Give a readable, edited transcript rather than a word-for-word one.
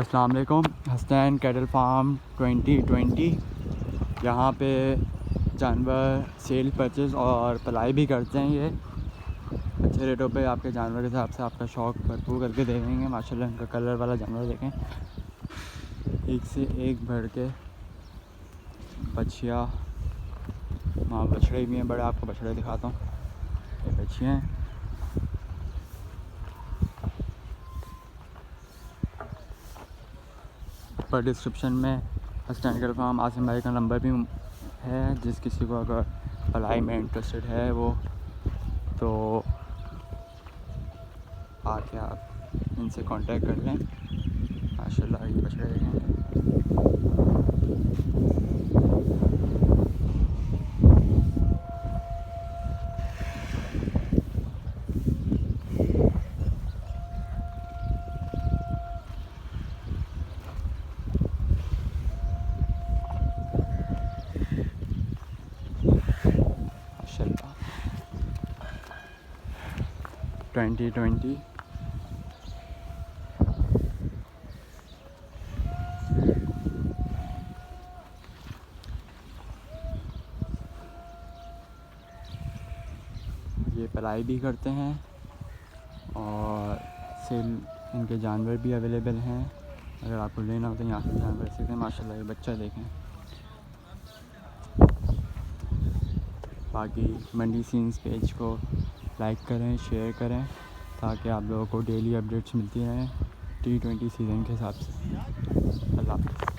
अस्सलाम वालेकुम। Hasnain cattle farm 2020 यहाँ पे जानवर सेल परचेज़ और पलाई भी करते हैं। ये अच्छे रेटों पे आपके जानवर के हिसाब से आपका शौक़ भरपूर करके दे देंगे। माशाल्लाह इनका कलर वाला जानवर देखें, एक से एक बढ़ के बछिया, वहाँ बछड़े भी हैं बड़े, आपको बछड़े दिखाता हूँ। ये बछिए हैं। पर डिस्क्रिप्शन में हसनैन कैटल फार्म आसिम भाई का नंबर भी है, जिस किसी को अगर पलाई में इंटरेस्टेड है वो तो आके आप इनसे कांटेक्ट कर लें। माशाल्लाह ये बछड़े देखें। माशाल्लाह 2020 ये पलाई भी करते हैं और सेल इनके जानवर भी अवेलेबल हैं। अगर आपको लेना हो तो यहाँ से जानवर ले सकते हैं। माशाल्लाह ये बच्चा देखें। बाकी मंडी सीन्स पेज को लाइक करें, शेयर करें ताकि आप लोगों को डेली अपडेट्स मिलती रहें T20 सीज़न के हिसाब से। अल्लाह हाफ़िज़।